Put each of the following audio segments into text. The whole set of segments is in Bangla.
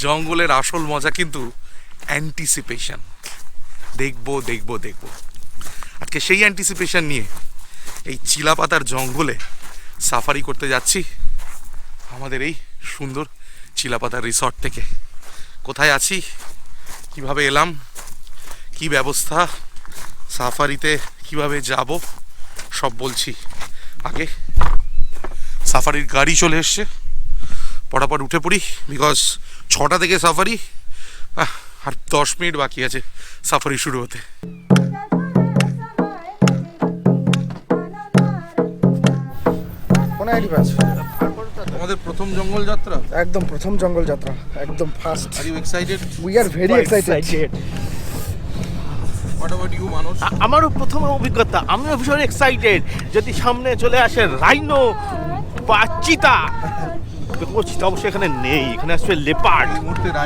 জঙ্গলের আসল মজা কিন্তু অ্যান্টিসিপেশন। দেখবো দেখবো দেখবো, আজকে সেই অ্যান্টিসিপেশন নিয়ে এই চিলাপাতার জঙ্গলে সাফারি করতে যাচ্ছি আমাদের এই সুন্দর চিলাপাতার রিসর্ট থেকে। কোথায় আছি, কিভাবে এলাম, কি ব্যবস্থা, সাফারিতে কিভাবে যাব, সব বলছি। আগে সাফারির গাড়ি চলে এসছে, পটাপট উঠে পড়ি, বিকজ 6টা থেকে সাফারি, আর 10 মিনিট বাকি আছে সাফারি শুরু হতে। আমাদের প্রথম জঙ্গল যাত্রা, একদম প্রথম জঙ্গল যাত্রা, একদম first. Are you excited? We are very excited. What about you Manas? আমারও প্রথম অভিজ্ঞতা, আমিও ভীষণ এক্সাইটেড। যদি সামনে চলে আসে রাইনো বা চিতা, চিতা অবশ্যই এখানে নেই, এখানে আসবে লেপার্ড।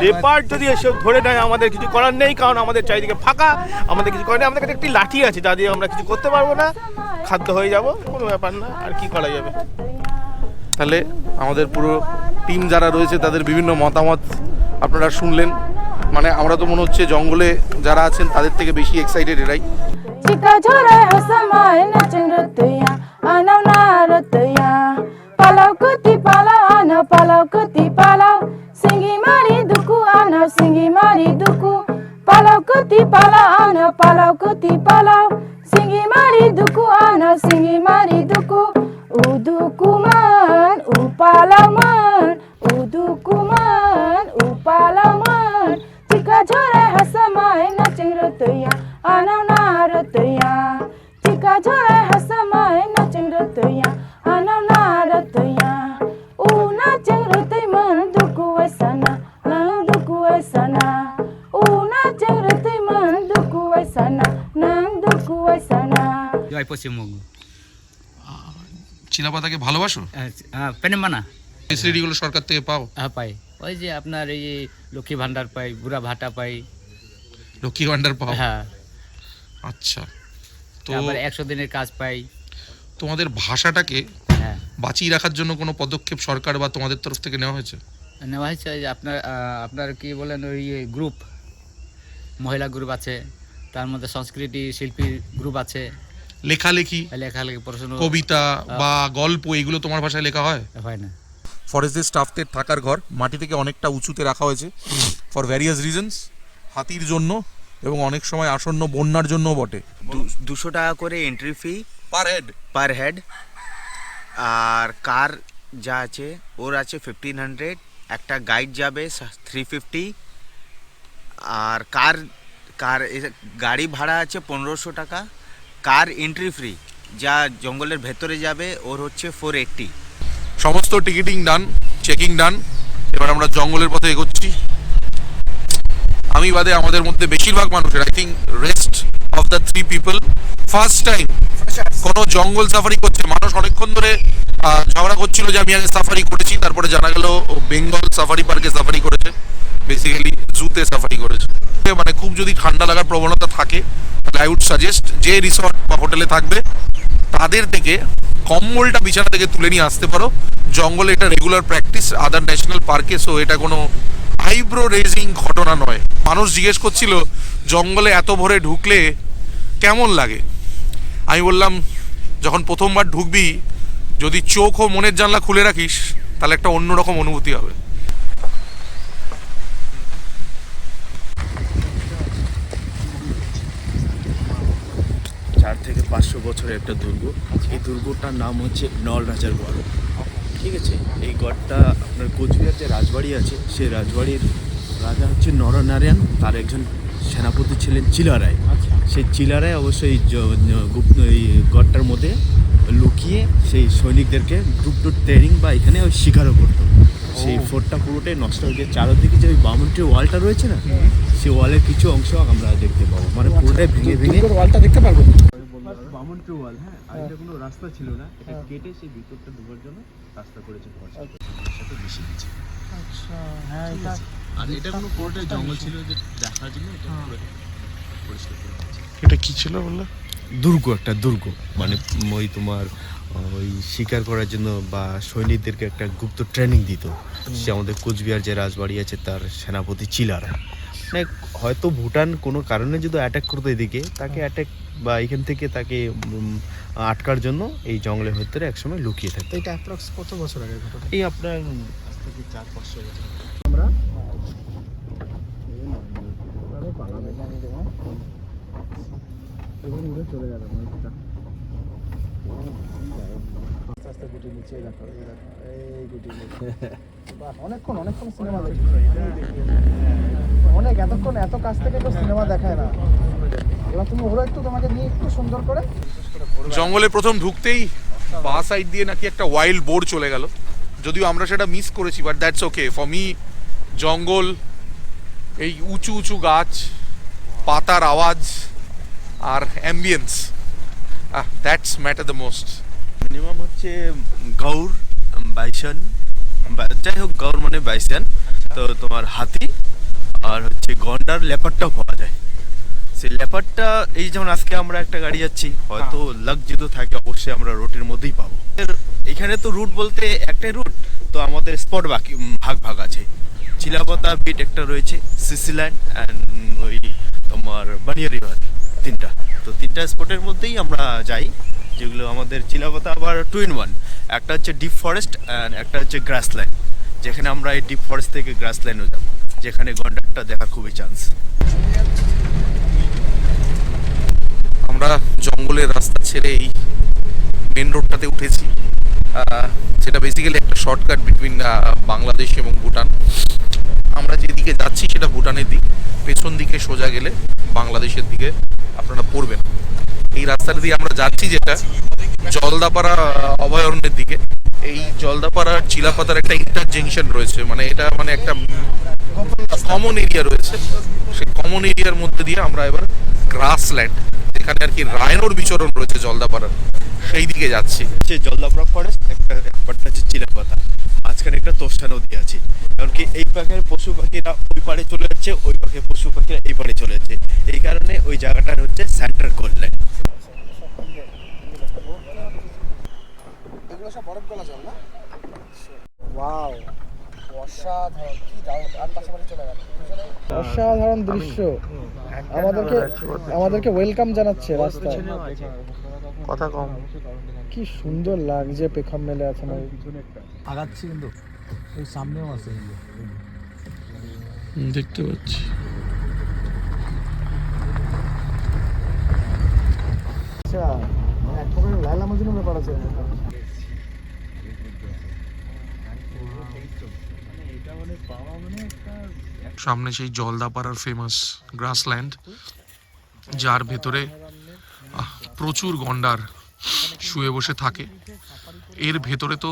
লেপার্ড যদি এসে ধরে নেয় আমাদের কিছু করার নেই, কারণ আমাদের চারিদিকে ফাঁকা, আমাদের কিছু করার নেই। আমাদের কাছে একটি লাঠি আছে, যা দিয়ে আমরা কিছু করতে পারবো না, খাদ্য হয়ে যাব, কোনো ব্যাপার না, আর কি করা যাবে। তাহলে আমাদের পুরো টিম যারা রয়েছে তাদের বিভিন্ন মতামত আপনারা শুনলেন। মানে আমরা তো মনে হচ্ছে জঙ্গলে যারা আছেন তাদের থেকে বেশি এক্সাইটেড এরাই। চিকা ঝরে হাসামায় নাচেন রতয়া আনাও না রতয়া পালাও কুতি পালাও আনাও পালাও কুতি পালাও সিঙ্গি মারি দুকু আনাও সিঙ্গি মারি দুকু পালাও কুতি পালাও আনাও পালাও কুতি পালাও সিঙ্গি মারি দুকু আনাও সিঙ্গি মারি দুকু উদুকুমান উপালামান উদুকুমান উপালামান চিকা ঝরে হাসামায় নাচেন রতয়া আনাও না রতয়া চিকা ঝরে হাসামায় নাচেন রতয়া আনাও না রতয়া উ নাচেন রতই মন দুকু এসানা না দুকু এসানা উ নাচেন রতই মন দুকু এসানা না দুকু এসানা। জয় পশ্চিমবঙ্গ। চিলাপাতাকে ভালোবাসো? পেনেমানা ফেসিলিটিগুলো সরকার থেকে পাও? হ্যাঁ পাই, ওই যে আপনার এই লক্ষ্মী ভান্ডার পাই, বুড়া ভাতা পাই। লক্ষ্মী ভান্ডার পাও? হ্যাঁ। আচ্ছা, তো আবার 100 দিনের কাজ পাই। তোমাদের ভাষাটাকে হ্যাঁ, বাঁচিয়ে রাখার জন্য কোনো পদক্ষেপ সরকার বা তোমাদের তরফ থেকে নেওয়া হয়েছে? নেওয়া হয়েছে। ওই যে আপনার কি বলেন, ওই গ্রুপ, মহিলা গ্রুপ আছে, তার মধ্যে সংস্কৃতি শিল্পী গ্রুপ আছে। লেখালেখি, লেখালেখি, পড়াশোনা, কবিতা বা গল্প, এগুলো তোমার ভাষায় লেখা হয়? হয় না। ফরেস্টের স্টাফদের থাকার ঘর মাটি থেকে অনেকটা উঁচুতে রাখা হয়েছে ফর ভ্যারিয়াস রিজনস, হাতির জন্য এবং অনেক সময় আসন্ন বন্যার জন্য বটে। 200 টাকা করে এন্ট্রি ফি পার হেড। আর কার যা আছে ওর আছে 1500, একটা গাইড যাবে 350, আর গাড়ি ভাড়া আছে 1500 টাকা। কার এন্ট্রি ফ্রি যা জঙ্গলের ভেতরে যাবে ওর হচ্ছে 480। সমস্ত টিকিটিং ডান, চেকিং ডান। এবার আমরা জঙ্গলের পথে এগোচ্ছি। আমি বাদে আমাদের মধ্যে বেশিরভাগ মানুষের, I think rest of the 3 people first time কোনো জঙ্গল সাফারি করছে। মানুষ অনেকক্ষণ ধরে ঝগড়া করছিল যে আমি আগে সাফারি করেছি, তারপরে জানা গেল বেঙ্গল সাফারি পার্কে সাফারি করেছে, বেসিক্যালি জুতে সাফারি করেছে। মানে খুব যদি ঠান্ডা লাগার প্রবণতা থাকে তাহলে আই উড সাজেস্ট যে রিসর্ট বা হোটেলে থাকবে তাদের থেকে কম্বলটা বিছানা থেকে তুলে নিয়ে আসতে পারো। জঙ্গলে এটা রেগুলার প্র্যাকটিস আদার ন্যাশনাল পার্কে, সো এটা কোনো আইব্রো রেজিং ঘটনা নয়। মানুষ জিজ্ঞেস করছিল জঙ্গলে এত ভোরে ঢুকলে কেমন লাগে। আমি বললাম যখন প্রথমবার ঢুকবি যদি চোখ ও মনের জানলা খুলে রাখিস তাহলে একটা অন্যরকম অনুভূতি হবে। 4 থেকে 500 বছরের একটা দুর্গ। এই দুর্গটার নাম হচ্ছে নলরাজার গড়। ঠিক আছে, এই গড়টা আপনার কোচবিহার যে রাজবাড়ি আছে সেই রাজবাড়ির রাজা হচ্ছে নরনারায়ণ, তার একজন সেনাপতি ছিলেন চিলারায়। সেই চিলারায় অবশ্যই এই গড়টার মধ্যে লুকিয়ে সেই সৈনিকদেরকে গ্রুপ ট্রেনিং বা এখানে ওই শিকারও করতো। সেই ফোর্টটা পুরোটাই নষ্ট হয়ে যায়। চারদিকে যে ওই বামনটির ওয়ালটা রয়েছে না, সেই ওয়ালের কিছু অংশ আমরা দেখতে পাবো, মানে পুরোটাই ভেঙে ভেঙে ওয়ালটা দেখতে পারবো। বামনটির ওয়াল। হ্যাঁ, আর এটা কোনো রাস্তা ছিল না, এটা কেটে সেই ভিতরটা ঢোকার জন্য রাস্তা করেছে। সাথে বেশি নিচে। আচ্ছা, হ্যাঁ, এটা আর এটা কোনো পুরোটাই জঙ্গল ছিল যে দেখার জন্য এটা পুরো পরিষ্কার করে দিয়েছে। এটা কি ছিল বললে? দুর্গ, একটা দুর্গ, মানে ওই তোমার ওই শিকার করার জন্য বা সৈনিকদেরকে একটা গুপ্ত ট্রেনিং দিত। সে আমাদের কোচবিহার যে রাজবাড়ি আছে তার সেনাপতি চিলারা, মানে হয়তো ভুটান কোনো কারণে যদি অ্যাটাক করতো এদিকে, তাকে অ্যাটাক বা এখান থেকে তাকে আটকার জন্য এই জঙ্গলের ভিতরে একসময় লুকিয়ে থাকতো। এটা অ্যাপ্রক্স কত বছর আগের ঘটনা? এই আপনার 4-500 বছর। আমরা উড়ে চলে যাবে ময়ূরটা। আস্তে আস্তে গুটি নিচে দেখো, এই গুটি নিচে। বাহ, অনেকক্ষণ সিনেমা দেখি, অনেক এতক্ষণ এত কাছ থেকে তো সিনেমা দেখায় না। এবার তুমি ওরা একটু তোমাকে নিয়ে একটু সুন্দর করে। জঙ্গলে প্রথম ঢুকতেই বাঁ সাইড দিয়ে নাকি একটা ওয়াইল্ড বোর চলে গেল, যদিও আমরা সেটা মিস করেছি, but that's okay for me. জঙ্গল, এই উঁচু উঁচু গাছ, পাতার আওয়াজ আর ambience, that's matter the most. Minimum হচ্ছে গৌর, বাইসন, যাই হোক গৌর মানে বাইসন, তো তোমার হাতি আর হচ্ছে গন্ডার, লেপারটাও পাওয়া যায়। সেই লেপারটা এই যেমন আজকে আমরা একটা গাড়ি যাচ্ছি, হয়তো লাক যদি থাকে অবশ্যই আমরা রুটের মধ্যেই পাবো। এখানে তো রুট বলতে একটাই রুট, তো আমাদের স্পট বাকি ভাগ আছে। চিলাপাতা বিট একটা রয়েছে, সিসিল্যান্ড অ্যান্ড ওই তোমার বানিয়া রিভার, তিনটা। তো তিনটা স্পটের মধ্যেই আমরা যাই, যেগুলো আমাদের চিলাপাতা আবার 2 in 1। একটা হচ্ছে ডিপ ফরেস্ট অ্যান্ড একটা হচ্ছে গ্রাসল্যান্ড, যেখানে আমরা এই ডিপ ফরেস্ট থেকে গ্রাসল্যান্ডও যাবো, যেখানে গন্ডারটা দেখার খুবই চান্স। আমরা জঙ্গলের রাস্তা ছেড়ে এই মেন রোডটাতে উঠেছি, সেটা বেসিক্যালি একটা শর্টকাট বিটুইন বাংলাদেশ এবং ভুটান। আমরা যেদিকে যাচ্ছি সেটা ভুটানের দিক, পেছন দিকে সোজা গেলে বাংলাদেশের দিকে আপনারা পড়বেন। এই রাস্তাটা দিয়ে আমরা যাচ্ছি যেটা জলদাপাড়া অভয়ারণ্যের দিকে। এই জলদাপাড়া চিলাপাতার একটা ইন্টারজেকশন রয়েছে, মানে এটা মানে একটা কমন এরিয়া রয়েছে। সেই কমন এরিয়ার মধ্যে দিয়ে আমরা এবার গ্রাসল্যান্ড, যেখানে আর কি রায়নোর বিচরণ রয়েছে জলদাপাড়ার, সেই দিকে যাচ্ছি। হচ্ছে জলদাপাড়া ফরেস্ট, একটা হচ্ছে চিলাপাতা, মাঝখানে একটা তোষা নদী আছে। এমনকি এই পাখের পশু পাখিরা ওই পাড়ে চলে যাচ্ছে, ওই পাখের পশু পাখিরা এই পাড়ে চলে যাচ্ছে। এই কারণে ওই জায়গাটার হচ্ছে সেন্টার করলেন। এগুলো সব বরফ গলা জল না? ওয়াও, অসাধারণ, কি দারুণ। আর পাশাপাশি চলে গেল, অসাধারণ দৃশ্য। আমাদেরকে ওয়েলকাম জানাচ্ছে রাস্তায়। কথা কম, কি সুন্দর লাগছে, পেখম মেলে আছে না আগাচ্ছি, কিন্তু ওই সামনেও আছে, দেখতে পাচ্ছি। আচ্ছা, এক প্রকারের লায়লা মজনু ব্যাপার আছে। সামনে সেই জলদাপাড়ার ফেমাস গ্রাসল্যান্ড, যার ভেতরে প্রচুর গন্ডার শুয়ে বসে থাকে। এর ভেতরে তো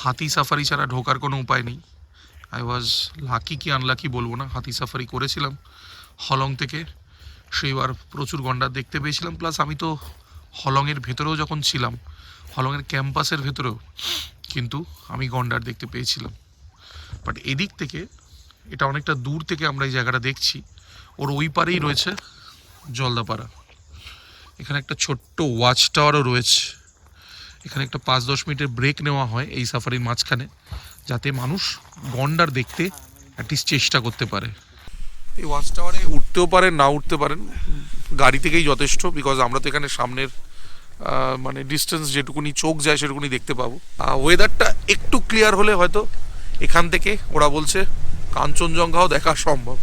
হাতি সাফারি ছাড়া ঢোকার কোনো উপায় নেই। আই ওয়াজ লাকি কি আনলাকি বলবো না, হাতি সাফারি করেছিলাম হলং থেকে, সেইবার প্রচুর গন্ডার দেখতে পেয়েছিলাম। প্লাস আমি তো হলংয়ের ভেতরেও যখন ছিলাম, হলংয়ের ক্যাম্পাসের ভেতরেও কিন্তু আমি গন্ডার দেখতে পেয়েছিলাম। বাট এদিক থেকে, এটা অনেকটা দূর থেকে আমরা এই জায়গাটা দেখছি, ওর ওই পারেই রয়েছে জলদাপাড়া। এখানে একটা ছোট্ট ওয়াচ টাওয়ারও রয়েছে। এখানে একটা 5-10 মিনিটের ব্রেক নেওয়া হয় এই সাফারির মাঝখানে, যাতে মানুষ গন্ডার দেখতে অ্যাটলিস্ট চেষ্টা করতে পারে। এই ওয়াচ টাওয়ারে উঠতেও পারেন, না উঠতে পারেন, গাড়ি থেকেই যথেষ্ট। বিকজ আমরা তো এখানে সামনের মানে ডিস্টেন্স যেটুকুনি চোখ যায় সেটুকুনি দেখতে পাবো। ওয়েদারটা একটু ক্লিয়ার হলে হয়তো এখান থেকে ওরা বলছে কাঞ্চনজঙ্ঘাও দেখা সম্ভব।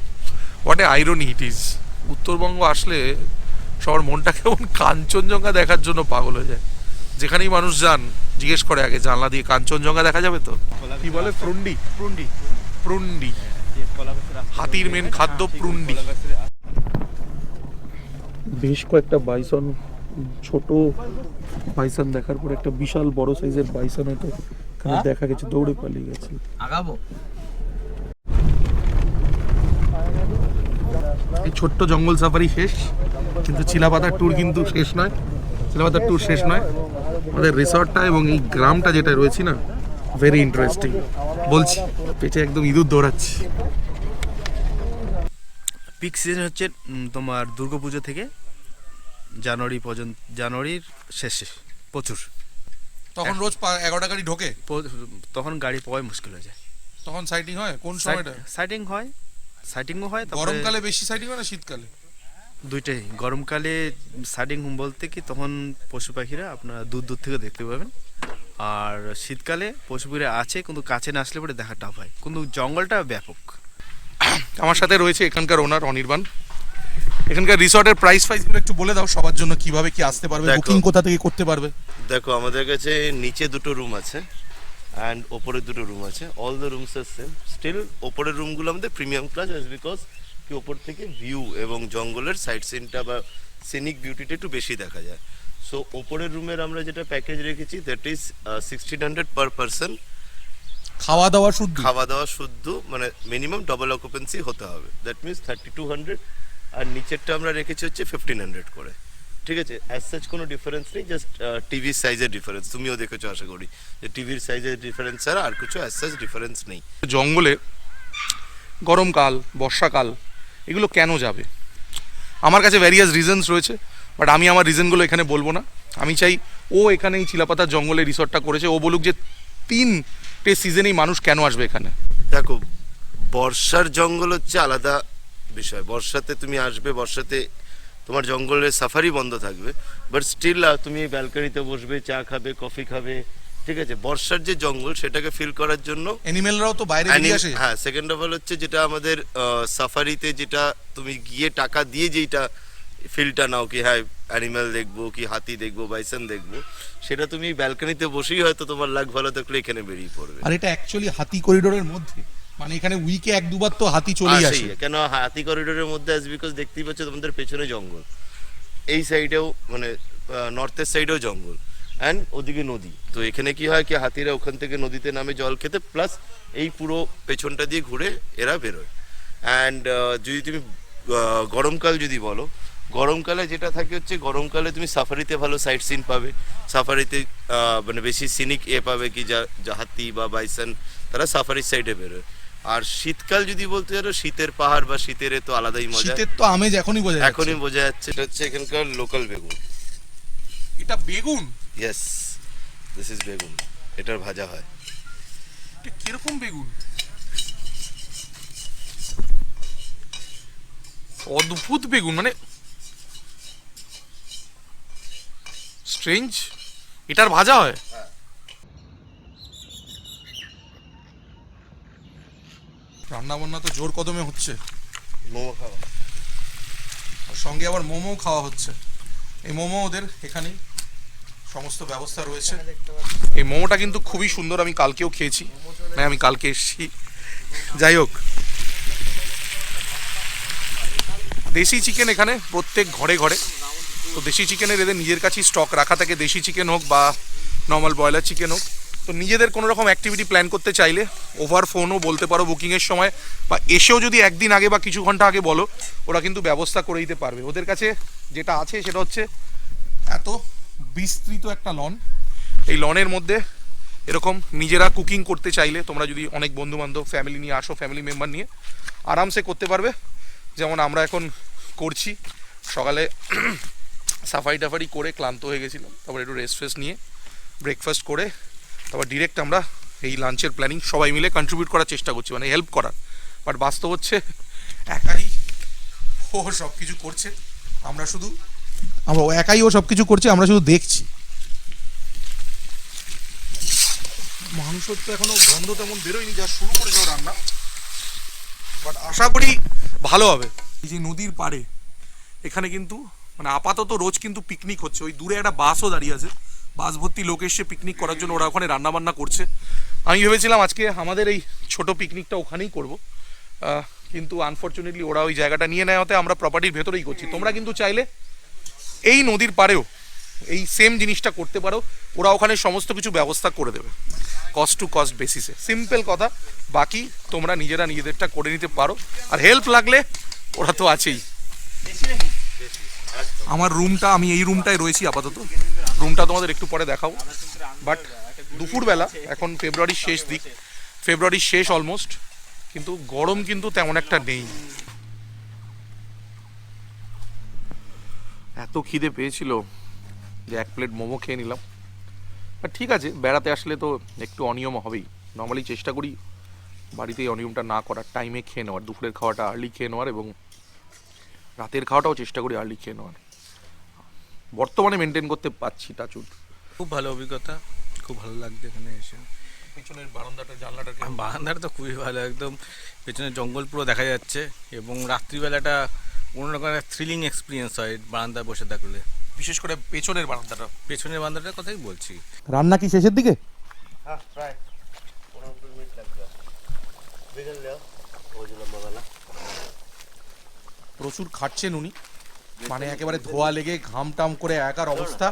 What a irony it is. Uttarbanga আসলে সবার মনটা কেমন কাঞ্চনজঙ্ঘা দেখার জন্য পাগল হয়ে যায়। যেখানেই মানুষ যান জিজ্ঞেস করে আগে, জানলা দিয়ে কাঞ্চনজঙ্ঘা দেখা যাবে তো? কি বলে? প্রুন্ডি। প্রুন্ডি, প্রুন্ডি, হাতির মেন খাদ্য প্রুন্ডি। বেশ কয়েকটা বাইসন, ছোট বাইসন দেখার পর একটা বিশাল বড় সাইজের বাইসন হয়তো এখানে দেখা গেছে, দৌড়ে পালিয়ে গেছে। আগাবো। এই ছোট্ট জঙ্গল সাফারি শেষ, কিন্তু চিলাপাতার ট্যুর কিন্তু শেষ নয়। চিলাপাতার ট্যুর শেষ নয়, আমাদের রিসর্টটা এবং এই গ্রামটা যেটা রয়েছে না, ভেরি ইন্টারেস্টিং। বলছি, পেটে একদম ইঁদুর দৌড়াচ্ছে। পিক সিজন হচ্ছে তোমার দুর্গাপুজো থেকে জানুয়ারি পর্যন্ত, জানুয়ারির শেষে প্রচুর। তখন রোজ 11টা গাড়ি ঢোকে, তখন গাড়ি পাওয়াই মুশকিল হয়ে যায়। তখন সাইটিং হয় কোন সময়টা? সাইটিংও হয়। তারপরে গরমকালে বেশি সাইটিং হয় না শীতকালে? দুইটাই। গরমকালে সাইটিং বলতে কি তখন পশু পাখিরা আপনারা দূর দূর থেকে দেখতে পাবেন, আর শীতকালে পশু পাখিরা আছে কিন্তু কাছে না আসলে পরে দেখা টাফ হয়, কিন্তু জঙ্গলটা ব্যাপক। আমার সাথে রয়েছে এখানকার ওনার অনির্বাণ। এখানকার রিসর্টের প্রাইসগুলো একটু বলে দাও সবার জন্য, কিভাবে কি আসতে পারবে, দেখো। বুকিং কোথা থেকে করতে পারবে? দেখো আমাদের কাছে নিচে দুটো রুম আছে অ্যান্ড ওপরে দুটো রুম আছে। All the rooms are same. Still ওপরের রুমগুলো আমাদের প্রিমিয়াম ক্লাস, বিকজ কি ওপর থেকে ভিউ এবং জঙ্গলের সাইড সিনটা বা সিনিক বিউটিটা একটু বেশি দেখা যায়। সো ওপরের রুমের আমরা যেটা প্যাকেজ রেখেছি দ্যাট ইজ 1600 পার পারসন। খাওয়া দাওয়া শুদ্ধ? খাওয়া দাওয়া শুদ্ধ, মানে মিনিমাম ডাবল অকুপেন্সি হতে হবে, দ্যাট মিনস 3200। আর নিচেরটা আমরা রেখেছি হচ্ছে 1500 করে। ঠিক আছে, অ্যাজ সাচ কোনো ডিফারেন্স নেই, জাস্ট টিভির সাইজের ডিফারেন্স। তুমিও দেখেছো আশা করি যে টিভির সাইজের ডিফারেন্স ছাড়া আর কিছু অ্যাজ সাচ ডিফারেন্স নেই। জঙ্গলে গরমকাল, বর্ষাকাল এগুলো কেন যাবে? আমার কাছে ভ্যারিয়াস রিজনস রয়েছে, বাট আমি আমার রিজনগুলো এখানে বলবো না। আমি চাই ও এখানে এই চিলাপাতার জঙ্গলে রিসর্টটা করেছে, ও বলুক যে 3টে সিজনেই মানুষ কেন আসবে এখানে। দেখো, বর্ষার জঙ্গল হচ্ছে আলাদা বিষয়। বর্ষাতে তুমি আসবে, বর্ষাতে তোমার জঙ্গলের সাফারি বন্ধ থাকবে, বাট স্টিল তুমি ব্যালকনিতে বসবে, চা খাবে, কফি খাবে। ঠিক আছে, বর্ষার যে জঙ্গল সেটাকে ফিল করার জন্য অ্যানিমেলরাও তো বাইরে বেরিয়ে আসে। হ্যাঁ, সেকেন্ড অফ অল হচ্ছে যেটা আমাদের সাফারিতে, যেটা তুমি গিয়ে টাকা দিয়ে যেইটা ফিলটা নাও কি হ্যাঁ অ্যানিমেল দেখবো, কি হাতি দেখবো, বাইসন দেখবো, সেটা তুমি ব্যালকনিতে বসেই হয়তো তোমার লাক ভালো থাকলে এখানে বেরিয়ে পড়বে। আর এটা অ্যাকচুয়ালি হাতি করিডোরের মধ্যে, মানে এখানে উইকে 1-2বার তো হাতি চলেই আসে। কেন হাতি করিডোরের মধ্যে আসবে? বিকজ দেখতেই পাচ্ছ তোমাদের পেছনে জঙ্গল, এই সাইডেও মানে নর্থের সাইডেও জঙ্গল অ্যান্ড ওদিকে নদী। তো এখানে কি হয় কি হাতিরা ওখান থেকে নদীতে নামে জল খেতে, প্লাস এই পুরো পেছনটা দিয়ে ঘুরে এরা বেরোয়। অ্যান্ড যদি তুমি গরমকাল যদি বলো, গরমকালে যেটা থাকে হচ্ছে গরমকালে তুমি সাফারিতে ভালো সাইট সিন পাবে, সাফারিতে মানে বেশি সিনিক পাবে কি যা হাতি বা বাইসন তারা সাফারির সাইডে বেরোয়। আর শীতকাল যদি বলতে পারো, শীতের পাহাড় বা শীতের তো আলাদাই মজা। শীতের তো আমেজ এখনই বোঝা যাচ্ছে। এখনই বোঝা যাচ্ছে। এটা হচ্ছে এখানকার লোকাল বেগুন। এটা বেগুন? ইয়েস, দিস ইজ বেগুন। এটার ভাজা হয়। এটা কিরকম বেগুন? অদ্ভুত বেগুন, মানে স্ট্রেঞ্জ। এটার ভাজা হয়? রান্না বান্না তো জোর কদমে হচ্ছে, মোমো খাওয়া। আর সঙ্গে আবার মোমো খাওয়া হচ্ছে। এই মোমো ওদের এখানেই সমস্ত ব্যবস্থা রয়েছে। এই মোমোটা কিন্তু খুবই সুন্দর, আমি কালকেও খেয়েছি, মানে আমি কালকে এসেছি। যাই হোক, দেশি চিকেন এখানে প্রত্যেক ঘরে ঘরে। তো দেশি চিকেনের এদের নিজের কাছেই স্টক রাখা থাকে, দেশি চিকেন হোক বা নর্মাল ব্রয়লার চিকেন হোক। তো নিজেদের কোনো রকম অ্যাক্টিভিটি প্ল্যান করতে চাইলে ওভার ফোনও বলতে পারো বুকিংয়ের সময়, বা এসেও যদি একদিন আগে বা কিছু ঘন্টা আগে বলো, ওরা কিন্তু ব্যবস্থা করে দিতে পারবে। ওদের কাছে যেটা আছে সেটা হচ্ছে এত বিস্তৃত একটা লন। এই লনের মধ্যে এরকম নিজেরা কুকিং করতে চাইলে, তোমরা যদি অনেক বন্ধুবান্ধব ফ্যামিলি নিয়ে আসো, ফ্যামিলি মেম্বার নিয়ে আরামসে করতে পারবে। যেমন আমরা এখন করছি। সকালে সাফারি টাফারি করে ক্লান্ত হয়ে গেছিলাম, তারপর একটু রেস্ট ফেস্ট নিয়ে ব্রেকফাস্ট করে তারপর ডিরেক্ট আমরা এই লাঞ্চের প্ল্যানিং সবাই মিলে কন্ট্রিবিউট করার চেষ্টা করছি, মানে হেল্প করার। বাট বাস্তব হচ্ছে একাই ও সব কিছু করছে, আমরা একাই ও সব কিছু করছে, আমরা শুধু দেখছি। মাংস তো এখনো গন্ধ তেমন বেরোয়নি, যা শুরু করেছে রান্না, বাট আশা করি ভালো হবে। এই যে নদীর পাড়ে এখানে কিন্তু মানে আপাতত রোজ কিন্তু পিকনিক হচ্ছে। ওই দূরে একটা বাসও দাঁড়িয়ে আছে, বাস ভর্তি লোক এসে পিকনিক করার জন্য ওরা ওখানে রান্নাবান্না করছে। আমি ভেবেছিলাম আজকে আমাদের এই ছোট পিকনিকটা ওখানেই করব, কিন্তু আনফর্চুনেটলি ওরা ওই জায়গাটা নিয়ে নেওয়াতে আমরা প্রপার্টির ভেতরেই করছি। তোমরা কিন্তু চাইলে এই নদীর পাড়েও এই সেম জিনিসটা করতে পারো, ওরা ওখানে সমস্ত কিছু ব্যবস্থা করে দেবে কস্ট টু কস্ট বেসিসে। সিম্পল কথা, বাকি তোমরা নিজেরা নিজেদেরটা করে নিতে পারো। আর হেল্প লাগলে ওরা তো আছেই। আমার রুমটা, আমি এই রুমটায় রয়েছি আপাতত। রুমটা তোমাদের একটু পরে দেখাবো। বাট দুপুরবেলা, এখন ফেব্রুয়ারির শেষ দিক, ফেব্রুয়ারির শেষ অলমোস্ট, কিন্তু গরম কিন্তু তেমন একটা নেই। এত খিদে পেয়েছিল যে 1 প্লেট মোমো খেয়ে নিলাম। আর ঠিক আছে, বেড়াতে আসলে তো একটু অনিয়ম হবেই। নর্মালি চেষ্টা করি বাড়িতে এই অনিয়মটা না করার, টাইমে খেয়ে নেওয়ার, দুপুরের খাওয়াটা আর্লি খেয়ে নেওয়ার এবং রাতের খাওয়াটাও চেষ্টা করি আর্লি খেয়ে নেওয়ার। বর্তমানে মেনটেন করতে পারছি টাচুট। খুব ভালো অভিজ্ঞতা, খুব ভালো লাগছে এখানে এসে। পেছনের বারান্দাটা, জানলাটা বারান্দাটা তো খুবই ভালো, একদম পেছনে জঙ্গল পুরো দেখা যাচ্ছে এবং রাত্রিবেলাটা অন্যরকম একটা থ্রিলিং এক্সপিরিয়েন্স হয় বারান্দায় বসে থাকলে। বিশেষ করে পেছনের বারান্দাটা। পেছনের বারান্দাটার কথাই বলছি। রান্না কি শেষের দিকে? হ্যাঁ, প্রায় 15 মিনিট লাগবে। বিকেল দেওয়া ওই যে লম্বাবেলা প্রচুর খাটছেন উনি, মানে একেবারে ধোয়া লেগে ঘাম টাম করে একার অবস্থা।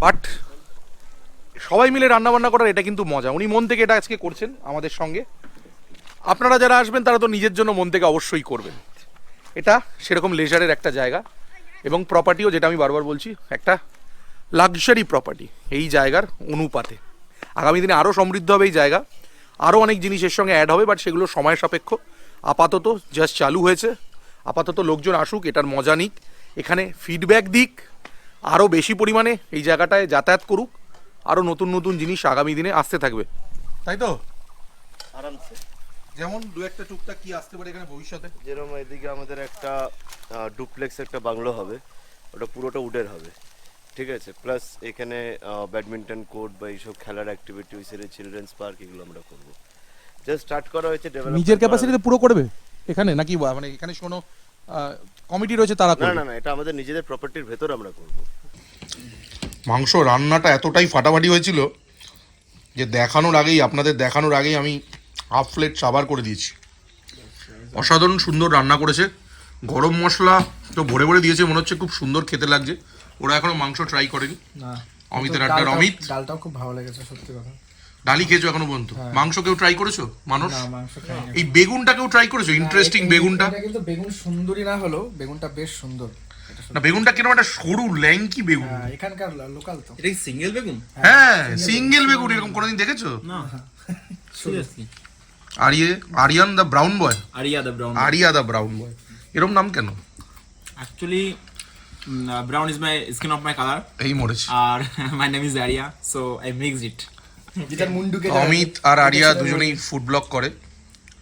বাট সবাই মিলে রান্না বান্না করার এটা কিন্তু মজা। উনি মন থেকে এটা আজকে করছেন আমাদের সঙ্গে। আপনারা যারা আসবেন তারা তো নিজের জন্য মন থেকে অবশ্যই করবেন। এটা সেরকম লেজারের একটা জায়গা এবং প্রপার্টিও, যেটা আমি বারবার বলছি, একটা লাক্সারি প্রপার্টি এই জায়গার অনুপাতে। আগামী দিনে আরও সমৃদ্ধ হবে এই জায়গা, আরও অনেক জিনিসের সঙ্গে অ্যাড হবে, বাট সেগুলো সময় সাপেক্ষ। আপাতত জাস্ট চালু হয়েছে, আপাতত লোকজন আসুক, এটার মজা নিক, এখানে ফিডব্যাক দিক, আরও বেশি পরিমাণে এই জায়গাটায় যাতায়াত করুক, আরও নতুন নতুন জিনিস আগামী দিনে আসতে থাকবে, তাই তো? আরামসে। যেমন দু একটা টুকটাক কি আসতে পারে এখানে ভবিষ্যতে? যেরকম এদিকে আমাদের একটা ডুপ্লেক্স একটা বাংলো হবে, ওটা পুরোটা উডের হবে, ঠিক আছে। প্লাস এখানে ব্যাডমিন্টন কোর্ট বা এইসব খেলার অ্যাক্টিভিটি, চিলড্রেন্স পার্ক, এগুলো আমরা করবো। জাস্ট স্টার্ট করা হয়েছে, নিজের ক্যাপাসিটিতে পুরো করবে এখানে নাকি মানে এখানে কোনো কমিটি রয়েছে তারা না করবে? না না, এটা আমাদের নিজেদের প্রপার্টির ভেতর আমরা করবো। মাংস রান্নাটা এতটাই ফাটাফাটি হয়েছিল যে আপনাদের দেখানোর আগেই আমি হাফ প্লেট সাবার করে দিয়েছি। অসাধারণ সুন্দর রান্না করেছে, গরম মশলা তো ভরে ভরে দিয়েছে, মনে হচ্ছে খুব সুন্দর খেতে লাগছে। ওরা এখনো মাংস ট্রাই করেনি। না, অমিতের আড্ডার অমিত। ডালটাও খুব ভালো লেগেছে, সত্যি কথা। ডালি খেয়েছো এখনো পর্যন্ত? মাংস কেউ ট্রাই করেছো মানুষ? না, মাংস খাইনি। এই বেগুনটা কেউ ট্রাই করেছো? ইন্টারেস্টিং বেগুনটা। এটা কিন্তু বেগুন সুন্দরী না হলেও বেগুনটা বেশ সুন্দর। না, বেগুনটা কিরকম একটা সরু ল্যাঙ্কি বেগুন। হ্যাঁ, এখানকার লোকাল তো। এটা কি সিঙ্গেল বেগুন? হ্যাঁ, সিঙ্গেল বেগুন। এরকম কোনোদিন দেখেছো? না, seriously. Aryan the brown boy. Aria the brown. Boy. এরকম নাম কেন? Actually, brown is my skin of my color. এই মরেছে। My name is Arya, so I mixed it. যেটার মুন্ডুকে অমিত আর আরিয়া দুজনেই ফুড ব্লগ করে।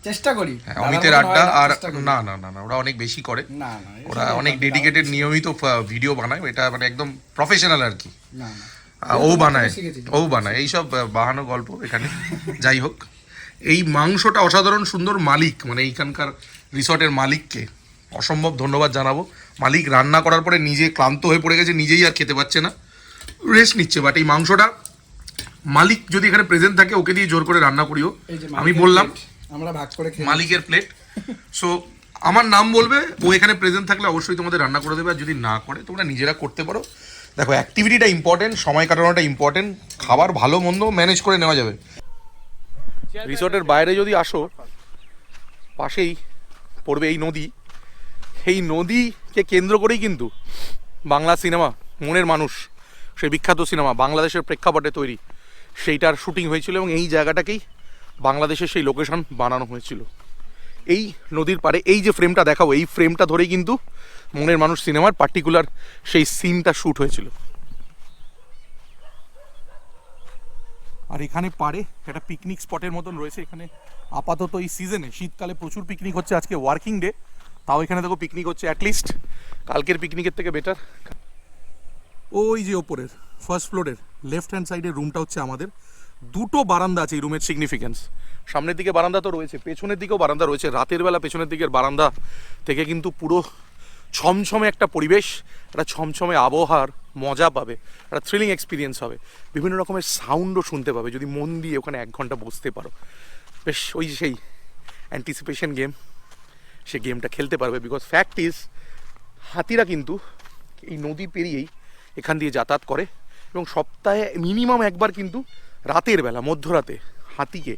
চেষ্টা করি। হ্যাঁ, অমিতের আড্ডা আর না না না না, ওরা অনেক বেশি করে। না না, ওরা অনেক ডেডিকেটেড, নিয়মিত ভিডিও বানায়। এটা মানে একদম প্রফেশনাল আর কি। না না, ও বানায় এইসব বাহানো গল্প এখানে। যাই হোক, এই মাংসটা অসাধারণ সুন্দর। মালিক, মানে এইখানকার রিসর্টের মালিককে অসম্ভব ধন্যবাদ জানাবো। মালিক রান্না করার পরে নিজে ক্লান্ত হয়ে পড়ে গেছে, নিজেই আর খেতে পাচ্ছে না, রেস্ট নিচ্ছে। বাট এই মাংসটা মালিক যদি এখানে প্রেজেন্ট থাকে, ওকে দিয়ে জোর করে রান্না করিও। আমি বললাম আমরা ভাগ করে খেয়ে মালিকের প্লেট। সো আমার নাম বলবে, ও এখানে প্রেজেন্ট থাকলে অবশ্যই তোমাদের রান্না করে দেবে। আর যদি না করে তোমরা নিজেরা করতে পারো। দেখো, অ্যাক্টিভিটিটা ইম্পর্টেন্ট, সময় কাটানোটা ইম্পর্টেন্ট, খাবার ভালো মন্দ ম্যানেজ করে নেওয়া যাবে। রিসর্টের বাইরে যদি আসো, পাশেই পড়বে এই নদী। এই নদীকে কেন্দ্র করেই কিন্তু বাংলা সিনেমা মনের মানুষ, সেই বিখ্যাত সিনেমা বাংলাদেশের প্রেক্ষাপটে তৈরি, সেইটার শুটিং হয়েছিল এবং এই জায়গাটাকেই বাংলাদেশের সেই লোকেশন বানানো হয়েছিল। এই নদীর পাড়ে এই যে ফ্রেমটা দেখাবো, এই ফ্রেমটা ধরেই কিন্তু মনের মানুষ সিনেমার পার্টিকুলার সেই সিনটা শ্যুট হয়েছিল। আর এখানে পাড়ে একটা পিকনিক স্পটের মতন রয়েছে। এখানে আপাতত এই সিজনে, শীতকালে প্রচুর পিকনিক হচ্ছে। আজকে ওয়ার্কিং ডে, তাও এখানে দেখো পিকনিক হচ্ছে। অ্যাটলিস্ট কালকের পিকনিকের থেকে বেটার। ওই যে ওপরের ফার্স্ট ফ্লোরের লেফট হ্যান্ড সাইডের রুমটা হচ্ছে আমাদের। দুটো বারান্দা আছে এই রুমের সিগনিফিকেন্স। সামনের দিকে বারান্দা তো রয়েছে, পেছনের দিকেও বারান্দা রয়েছে। রাতের বেলা পেছনের দিকের বারান্দা থেকে কিন্তু পুরো ছমছমে একটা পরিবেশ, একটা ছমছমে আবহাওয়ার মজা পাবে, একটা থ্রিলিং এক্সপিরিয়েন্স হবে। বিভিন্ন রকমের সাউন্ডও শুনতে পাবে যদি মন দিয়ে ওখানে 1 ঘন্টা বসতে পারো। বেশ ওই যে সেই অ্যান্টিসিপেশন গেম, সে গেমটা খেলতে পারবে। বিকজ ফ্যাক্ট ইজ, হাতিরা কিন্তু এই নদী পেরিয়েই এখান দিয়ে যাতায়াত করে এবং সপ্তাহে মিনিমাম একবার কিন্তু রাতের বেলা, মধ্যরাতে হাতিকে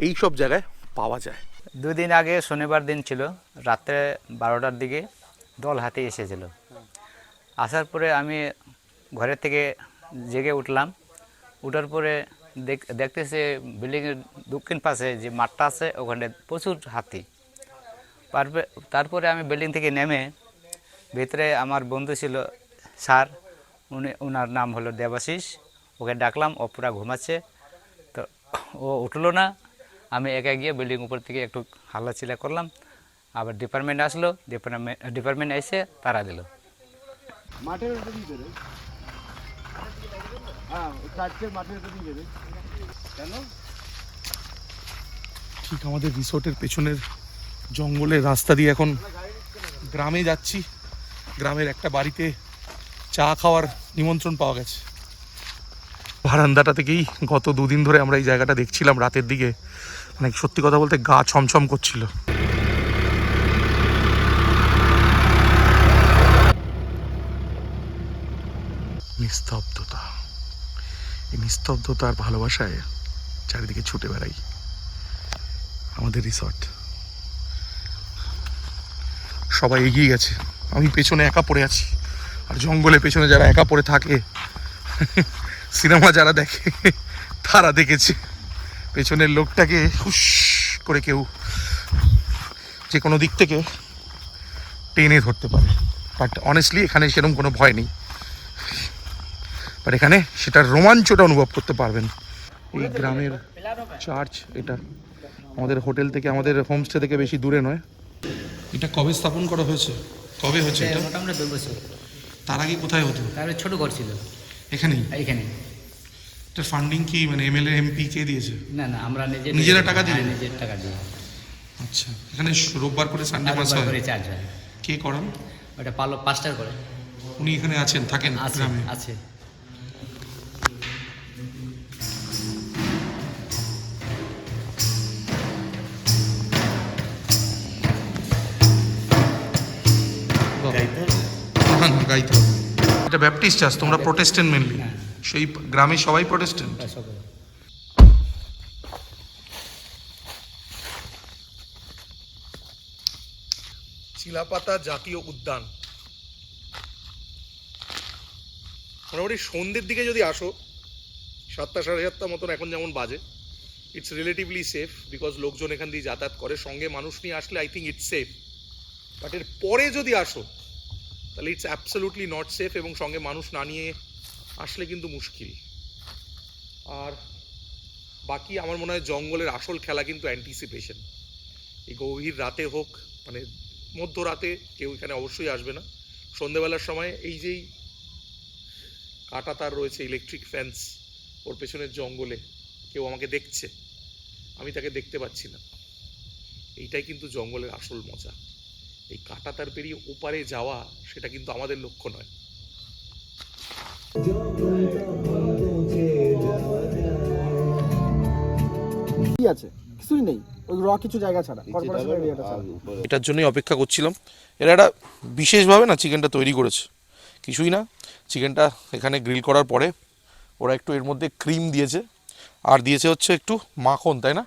এই সব জায়গায় পাওয়া যায়। 2 দিন আগে শনিবার দিন ছিল, রাত্রে 12টার দিকে দল হাতি এসেছিল। আসার পরে আমি ঘরের থেকে জেগে উঠলাম। উঠার পরে দেখতেছি বিল্ডিংয়ের দক্ষিণ পাশে যে মাঠটা আছে, ওখানে প্রচুর হাতি। তারপরে আমি বিল্ডিং থেকে নেমে ভিতরে আমার বন্ধু ছিল স্যার, ওনার নাম হলো দেবাশিস। ওকে ডাকলাম, ও পুরা ঘুমাচ্ছে, তো ও উঠলো না। আমি একা গিয়ে বিল্ডিং উপর থেকে একটু হাল্লাচিল্লা করলাম। আবার ডিপার্টমেন্ট আসলো, ডিপার্টমেন্ট এসে তারা দিল। মাঠের ভিতরে হ্যাঁ, চার্চের মাঠের ভিতরে কেন? ঠিক আমাদের রিসোর্টের পেছনের জঙ্গলের রাস্তা দিয়ে এখন গ্রামে যাচ্ছি। গ্রামের একটা বাড়িতে চা খাওয়ার নিমন্ত্রণ পাওয়া গেছে। বারান্দাটা থেকেই গত দুদিন ধরে আমরা এই জায়গাটা দেখছিলাম রাতের দিকে, মানে সত্যি কথা বলতে গা ছমছম করছিল। নিস্তব্ধতা, এই নিস্তব্ধতার ভালোবাসায় চারিদিকে ছুটে বেড়াই। আমাদের রিসর্ট, সবাই এগিয়ে গেছে, আমি পেছনে একা পড়ে আছি। আর জঙ্গলে পেছনে যারা একা পড়ে থাকে, সিনেমা যারা দেখে তারা দেখেছে পেছনের লোকটাকে হুশ করে কেউ যে কোনো দিক থেকে টেনে ধরতে পারে। বাট অনেস্টলি এখানে সেরকম কোনো ভয় নেই, বাট এখানে সেটার রোমাঞ্চটা অনুভব করতে পারবেন। এই গ্রামের চার্চ, এটা আমাদের হোটেল থেকে, আমাদের হোমস্টে থেকে বেশি দূরে নয়। এটা কবে স্থাপন করা হয়েছে? কবে হয়েছে এটা? মোটামুটি 2 বছর। তার আগে কোথায় হতো? তারপরে ছোট ঘর ছিল এখানেই। এইখানে। এটার ফান্ডিং কি মানে এমএলএ এমপি কে দিয়েছে? না না, আমরা নিজেরা টাকা দিয়ে? নিজের টাকা দিয়ে। আচ্ছা, এখানে রোববার করে সানডে মাস হয়? করে চার্জ হয়। কে করান? ওটা পালো 5 টাকা করে। উনি এখানে আছেন, থাকেন আছে গ্রামে? আছে। না না, গাইতে হবে। এটা ব্যাপটিস্ট চার্চ, তোমরা প্রোটেস্ট্যান্ট মেনলি? সেই গ্রামে সবাই প্রোটেস্ট্যান্ট? চিলাপাতা জাতীয় উদ্যান। মোটামুটি সন্ধ্যের দিকে যদি আসো, 7টা সাড়ে 7টা মতন এখন যেমন বাজে, ইটস রিলেটিভলি সেফ বিকজ লোকজন এখান দিয়ে যাতায়াত করে, সঙ্গে মানুষ নিয়ে আসলে I think it's safe. But এর পরে যদি আসো তাহলে ইটস অ্যাবসলিউটলি নট সেফ, এবং সঙ্গে মানুষ না নিয়ে আসলে কিন্তু মুশকিল। আর বাকি আমার মনে হয় জঙ্গলের আসল খেলা কিন্তু অ্যান্টিসিপেশন। এই গভীর রাতে হোক, মানে মধ্যরাতে কেউ এখানে অবশ্যই আসবে না। সন্ধেবেলার সময় এই যেই কাটা তার রয়েছে, ইলেকট্রিক ফেন্স, ওর পেছনের জঙ্গলে কেউ আমাকে দেখছে, আমি তাকে দেখতে পাচ্ছি না। এইটাই কিন্তু জঙ্গলের আসল মজা। এই কাটা তার পেরিয়ে ওপারে যাওয়া, সেটা কিন্তু আমাদের লক্ষ্য নয়। কি আছে? কিছুই নেই, ওই কিছু জায়গা ছাড়া, কর্পোরেশনের এরিয়াটা ছাড়া। এটার জন্যই অপেক্ষা করছিলাম। এরা একটা বিশেষভাবে না চিকেনটা তৈরি করেছে, কিছুই না। চিকেনটা এখানে গ্রিল করার পরে ওরা একটু এর মধ্যে ক্রিম দিয়েছে, আর দিয়েছে হচ্ছে একটু মাখন, তাই না?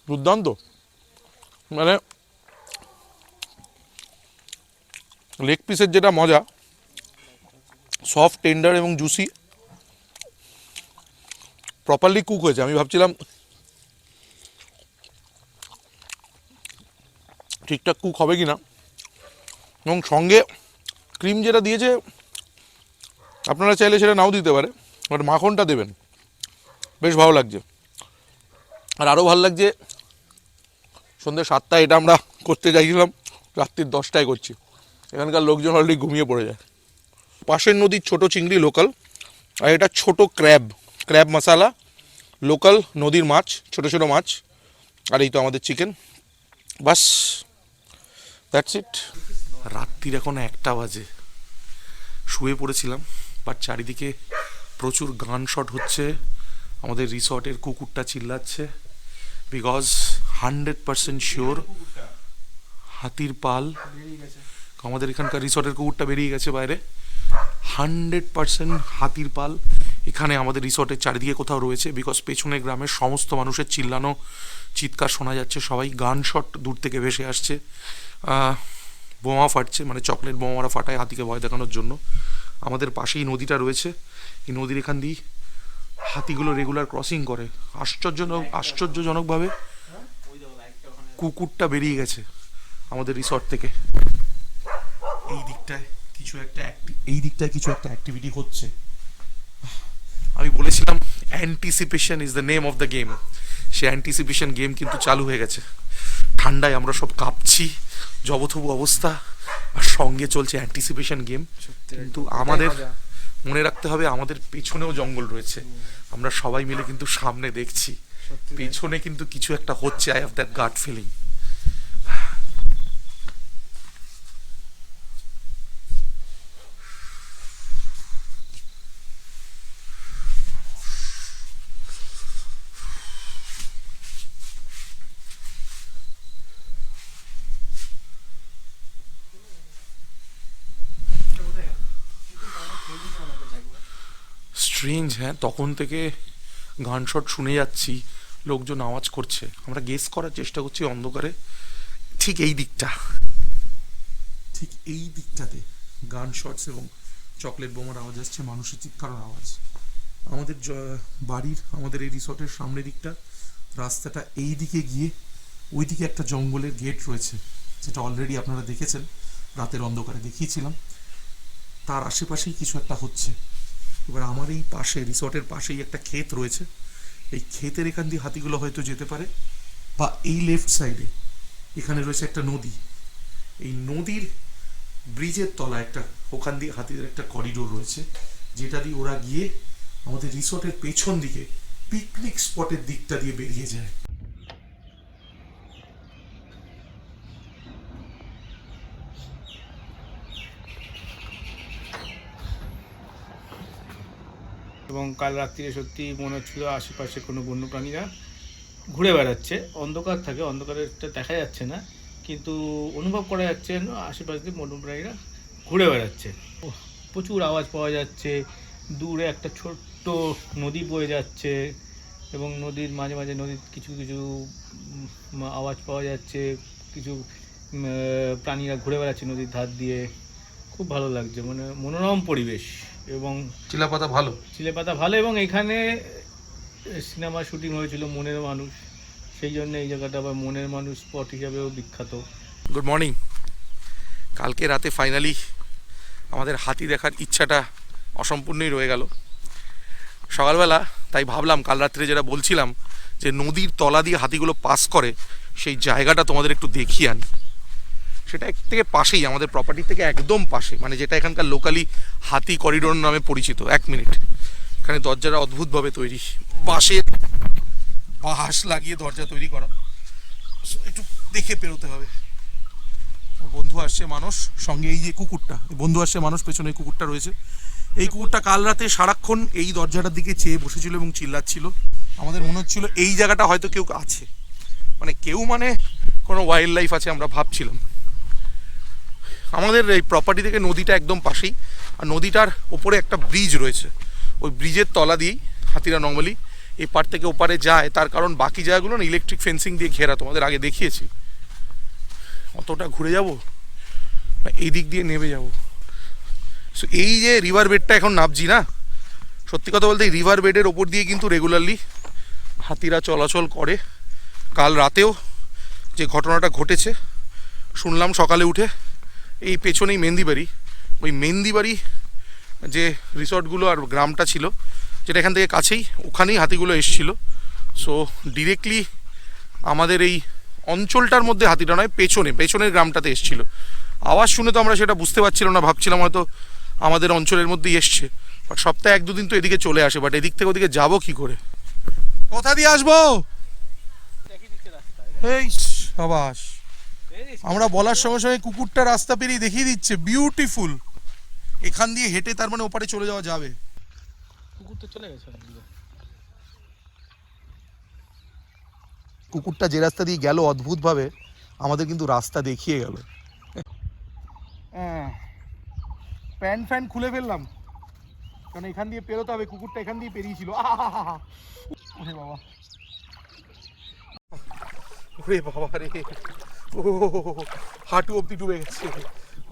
দুর্দান্ত। মানে লেগ পিসের যেটা মজা, সফট, টেন্ডার এবং জুসি, প্রপারলি কুক হয়েছে। আমি ভাবছিলাম ঠিকঠাক কুক হবে কি না, এবং সঙ্গে ক্রিম যেটা দিয়েছে, আপনারা চাইলে সেটা নাও দিতে পারে, বাট মাখনটা দেবেন, বেশ ভালো লাগছে। আর আরও ভালো লাগছে, সন্ধ্যে 7টায় এটা আমরা করতে চাইছিলাম, রাত্রির 10টায় করছি। এখানকার লোকজন অলরেডি ঘুমিয়ে পড়ে যায়। পাশের নদীর ছোট চিংড়ি লোকাল, আর এটা ছোট ক্র্যাব মশালা, লোকাল নদীর মাছ, ছোট ছোট মাছ। আর এই তো আমাদের চিকেন, বাস, দ্যাটস ইট। রাত্রির এখন 1টা বাজে, শুয়ে পড়েছিলাম, বাট চারিদিকে প্রচুর গান শট হচ্ছে। আমাদের রিসর্টের কুকুরটা চিল্লাচ্ছে, বিকজ 100% শিওর হাতির পাল, আমাদের এখানকার রিসর্টের কুকুরটা বেরিয়ে গেছে বাইরে। 100% হাতির পাল এখানে আমাদের রিসর্টের চারিদিকে কোথাও রয়েছে, বিকজ পেছনে গ্রামের সমস্ত মানুষের চিল্লানো চিৎকার শোনা যাচ্ছে, সবাই গান শট দূর থেকে ভেসে আসছে, বোমা ফাটছে, মানে চকলেট বোমারা ফাটায় হাতিকে ভয় দেখানোর জন্য। আমাদের পাশেই নদীটা রয়েছে, এই নদীর এখান দিয়ে হাতিগুলো রেগুলার ক্রসিং করে। আশ্চর্যজনকভাবে কুকুরটা বেরিয়ে গেছে আমাদের রিসর্ট থেকে। এই দিকটায় কিছু একটা অ্যাক্টিভিটি হচ্ছে। আমি বলেছিলাম anticipation is the name of the game. Say anticipation game কিন্তু চালু হয়ে গেছে। ঠান্ডায় আমরা সব কাঁপছি, জবথবু অবস্থা, আর সঙ্গে চলছে অ্যান্টিসিপেশন গেম। কিন্তু আমাদের মনে রাখতে হবে আমাদের পেছনেও জঙ্গল রয়েছে। আমরা সবাই মিলে কিন্তু সামনে দেখছি, পেছনে কিন্তু কিছু একটা হচ্ছে। I have that gut feeling. Strange, হ্যাঁ, তখন থেকে গান শট শুনে যাচ্ছি, লোকজন আওয়াজ করছে। আমরা গেস করার চেষ্টা করছি অন্ধকারে। ঠিক এই দিকটাতে গান শটস এবং চকলেট বোমার আওয়াজ আসছে, মানুষের চিৎকারের আওয়াজ। আমাদের আমাদের এই রিসর্টের সামনে দিকটা রাস্তাটা এই দিকে গিয়ে ওইদিকে একটা জঙ্গলের গেট রয়েছে, যেটা অলরেডি আপনারা দেখেছেন, রাতের অন্ধকারে দেখিয়েছিলাম। তার আশেপাশেই কিছু একটা হচ্ছে। এবার আমার এই পাশে, রিসর্টের পাশেই একটা ক্ষেত রয়েছে। এই ক্ষেতের এখান দিয়ে হাতিগুলো হয়তো যেতে পারে, বা এই লেফট সাইডে এখানে রয়েছে একটা নদী। এই নদীর ব্রিজের তলা ওখান দিয়ে হাতিদের একটা করিডোর রয়েছে, যেটা দিয়ে ওরা গিয়ে আমাদের রিসর্টের পেছন দিকে পিকনিক স্পটের দিকটা দিয়ে বেরিয়ে যায়। এবং কাল রাত্রিরে সত্যি মনে হচ্ছিল আশেপাশে কোনো বন্যপ্রাণীরা ঘুরে বেড়াচ্ছে। অন্ধকার থাকে, অন্ধকারেরটা দেখা যাচ্ছে না, কিন্তু অনুভব করা যাচ্ছে আশেপাশ দিয়ে বন্যপ্রাণীরা ঘুরে বেড়াচ্ছে। প্রচুর আওয়াজ পাওয়া যাচ্ছে, দূরে একটা ছোট্ট নদী বয়ে যাচ্ছে এবং নদীর মাঝে মাঝে নদীর কিছু কিছু আওয়াজ পাওয়া যাচ্ছে, কিছু প্রাণীরা ঘুরে বেড়াচ্ছে নদীর ধার দিয়ে। খুব ভালো লাগছে, মানে মনোরম পরিবেশ। এবং চিলাপাতা ভালো, এবং এখানে সিনেমা শুটিং হয়েছিল মনের মানুষ, সেই জন্য এই জায়গাটা আবার মনের মানুষ স্পট হিসাবেও বিখ্যাত। Good morning. কালকে রাতে ফাইনালি আমাদের হাতি দেখার ইচ্ছাটা অসম্পূর্ণই রয়ে গেল। সকালবেলা তাই ভাবলাম কাল রাত্রে যেটা বলছিলাম যে নদীর তলা দিয়ে হাতিগুলো পাস করে, সেই জায়গাটা তোমাদের একটু দেখিয়ে আনি। সেটা এক থেকে পাশেই, আমাদের প্রপার্টি থেকে একদম পাশে, মানে যেটা এখানকার লোকালি হাতি করিডোর নামে পরিচিত। 1 মিনিট, এখানে দরজাটা অদ্ভুতভাবে তৈরি, বাঁশ লাগিয়ে দরজা তৈরি করা। একটু দেখে পেরোতে হবে। বন্ধু আসছে মানুষ, সঙ্গে এই যে কুকুরটা, বন্ধু আসছে মানুষ, পেছনে এই কুকুরটা রয়েছে। এই কুকুরটা কাল রাতে সারাক্ষণ এই দরজাটার দিকে চেয়ে বসেছিল এবং চিল্লাচ্ছিল। আমাদের মনে হচ্ছিল এই জায়গাটা হয়তো কেউ আছে, মানে কোনো ওয়াইল্ড লাইফ আছে আমরা ভাবছিলাম। আমাদের এই প্রপার্টি থেকে নদীটা একদম পাশেই, আর নদীটার ওপরে একটা ব্রিজ রয়েছে। ওই ব্রিজের তলা দিয়েই হাতিরা নর্মালি এই পার থেকে ওপারে যায়। তার কারণ বাকি জায়গাগুলো না ইলেকট্রিক ফেন্সিং দিয়ে ঘেরা, তোমাদের আগে দেখিয়েছি। অতটা ঘুরে যাব, এই দিক দিয়ে নেমে যাব। সো এই যে রিভার বেডটা এখন নামছি না, সত্যি কথা বলতে এই রিভার বেডের ওপর দিয়ে কিন্তু রেগুলারলি হাতিরা চলাচল করে। কাল রাতেও যে ঘটনাটা ঘটেছে শুনলাম সকালে উঠে, এই পেছনেই মেহেন্দিবাড়ি, ওই মেহেন্দিবাড়ি যে রিসর্টগুলো আর গ্রামটা ছিল, যেটা এখান থেকে কাছেই, ওখানেই হাতিগুলো এসছিল। সো ডিরেক্টলি আমাদের এই অঞ্চলটার মধ্যে হাতিটা নয়, পেছনের গ্রামটাতে এসছিল। আওয়াজ শুনে তো আমরা সেটা বুঝতে পারছিলাম না, ভাবছিলাম হয়তো আমাদের অঞ্চলের মধ্যেই এসছে। বাট সপ্তাহে 1-2 দিন তো এদিকে চলে আসে, বাট এদিক থেকে ওদিকে যাবো কি করে, কোথা দিয়ে আসবো? এই সাবাস, আমরা বলার সঙ্গে সঙ্গে কুকুরটা রাস্তা পেরিয়ে দেখিয়ে দিচ্ছে, বিউটিফুল। এখান দিয়ে হেঁটে তার মানে ওপারে চলে যাওয়া যাবে। কুকুর তো চলে গেছে। কুকুরটা যে রাস্তা দিয়ে গেল অদ্ভুতভাবে আমাদের কিন্তু রাস্তা দেখিয়ে গেল। প্যান্ট খুলে ফেললাম, কারণ এখান দিয়ে পেরোতে হবে। কুকুরটা এখান দিয়ে পেরিয়েছিল। ওরে বাবা, ওরে বাবা রে, ও হাঁটু অব্দি ডুবে গেছে।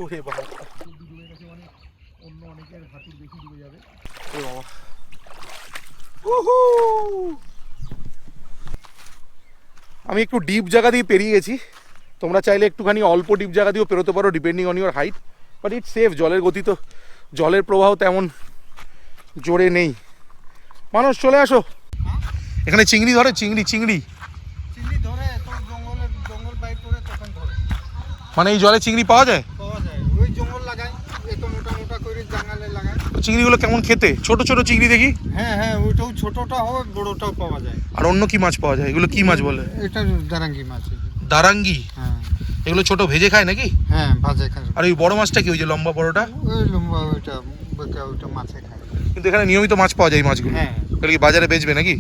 ওরে বাবা, ডুবে গেছে মানে অন্য অনেকের হাঁটু বেশি ডুবে যাবে। ওরে বাবা, ও আমি একটু ডিপ জায়গা দিয়ে পেরিয়ে গেছি, তোমরা চাইলে একটুখানি অল্প ডিপ জায়গা দিয়েও পেরোতে পারো depending on your height, but it's safe. জলের গতি তো, জলের প্রবাহ তেমন জোরে নেই। মানুষ চলে আসো, এখানে চিংড়ি ধরে, চিংড়ি চিংড়ি ধরে তো জঙ্গল বাইর করে তখন ধরে। মানে এই জলে চিংড়ি পাওয়া যায়? পাওয়া যায়, ওই জঙ্গল লাগায়, এত মোটা মোটা করে জাঙ্গালে লাগায়। চিংড়িগুলো কেমন খেতে? ছোট ছোট চিংড়ি দেখি। হ্যাঁ, ওইটাও ছোটটা হবে, বড়টাও পাওয়া যায়। আর অন্য কি মাছ পাওয়া যায়? এগুলো কি মাছ বলে? এটা দারাঙ্গি মাছ। দারাঙ্গি? হ্যাঁ। এগুলো ছোট ভেজে খায় নাকি? হ্যাঁ, ভাজে খায়। আর ওই বড় মাছটা কি, ওই যে লম্বা বড়টা? ওই লম্বা ওইটা মাছে খায়। কিন্তু এখানে নিয়মিত মাছ পাওয়া যায় এই মাছগুলো। হ্যাঁ। এগুলো কি বাজারে বেচবে নাকি,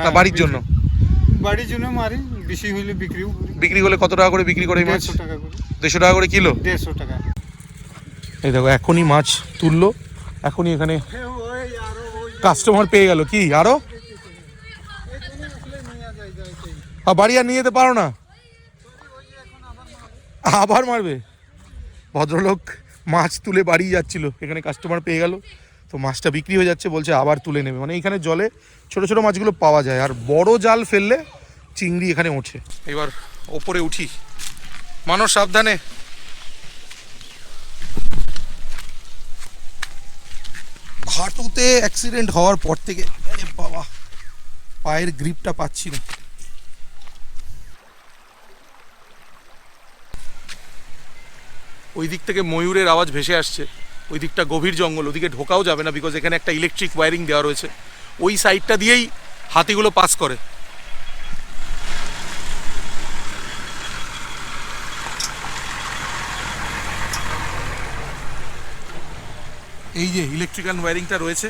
না বাড়ির জন্য? বাড়ির জন্য মারি, বেশি হইলে বিক্রিও করি। বিক্রি করলে কত টাকা করে বিক্রি করে এই মাছ? 150 টাকা করে। 150 টাকা করে কিলো? 150 টাকা। এই দেখো এখনই মাছ তুললো, এখনই এখানে কাস্টমার পেয়ে গেল। কি আরো বাড়ি আর নিয়ে যেতে পারো না, আবার মারবে? ভদ্রলোক মাছ তুলে বাড়ি যাচ্ছিল, এখানে কাস্টমার পেয়ে গেল, তো মাছটা বিক্রি হয়ে যাচ্ছে, বলছে আবার তুলে নেবে। মানে এখানে জলে ছোট ছোট মাছগুলো পাওয়া যায়, আর বড় জাল ফেললে চিংড়ি এখানে ওঠে। এবার ওপরে উঠি, মানুষ সাবধানে। হাঁটুতে অ্যাক্সিডেন্ট হওয়ার পর থেকে আরে বাবা পায়ের গ্রিপটা পাচ্ছি না। ওই দিক থেকে ময়ূরের আওয়াজ ভেসে আসছে, ওই দিকটা গভীর জঙ্গল, ওদিকে ঢোকাও যাবে না, বিকজ এখানে একটা ইলেকট্রিক ওয়্যারিং দেওয়া রয়েছে, ওই সাইডটা দিয়েই হাতিগুলো পাস করে। এই যে ইলেকট্রিক্যাল ওয়্যারিংটা রয়েছে,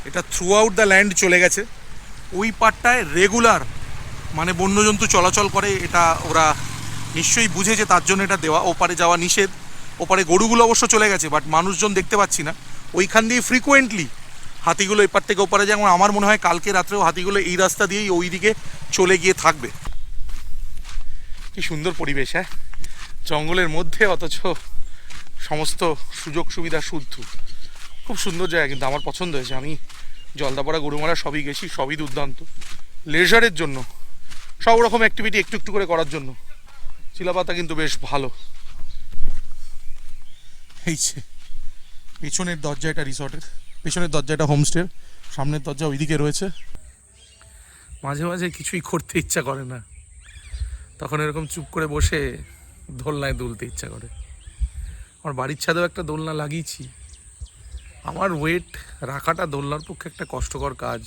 এটা থ্রু আউট দ্য ল্যান্ড চলে গেছে। ওই পার্টটায় রেগুলার মানে বন্যজন্তু চলাচল করে, এটা ওরা নিশ্চয়ই বুঝেছে, তার জন্য এটা দেওয়া। ওপারে যাওয়া নিষেধ, ওপারে গরুগুলো অবশ্য চলে গেছে, বাট মানুষজন দেখতে পাচ্ছি না। ওইখান দিয়ে ফ্রিকোয়েন্টলি হাতিগুলো এপার থেকে ওপারে যায়। আমার মনে হয় কালকে রাত্রেও হাতিগুলো এই রাস্তা দিয়েই ওই দিকে চলে গিয়ে থাকবে। কি সুন্দর পরিবেশ, হ্যাঁ, জঙ্গলের মধ্যে, অথচ সমস্ত সুযোগ সুবিধা শুদ্ধ। খুব সুন্দর জায়গা, কিন্তু আমার পছন্দ হয়েছে। আমি জলদাপাড়া, গরুমারা সবই গেছি, সবই দুর্দান্ত। লেজারের জন্য, সব রকম অ্যাক্টিভিটি একটু একটু করে করার জন্য চিলাপাতা কিন্তু বেশ ভালো। এই যে পেছনের দরজা, এটা রিসর্টের পেছনের দরজা, এটা হোমস্টের সামনের দরজা ওইদিকে রয়েছে। মাঝে মাঝে কিছুই করতে ইচ্ছা করে না, তখন এরকম চুপ করে বসে দোলনায় দুলতে ইচ্ছা করে। আমার বাড়ির ছাদেও একটা দোলনা লাগিয়েছি, আমার ওয়েট রাখাটা দোলনার পক্ষে একটা কষ্টকর কাজ,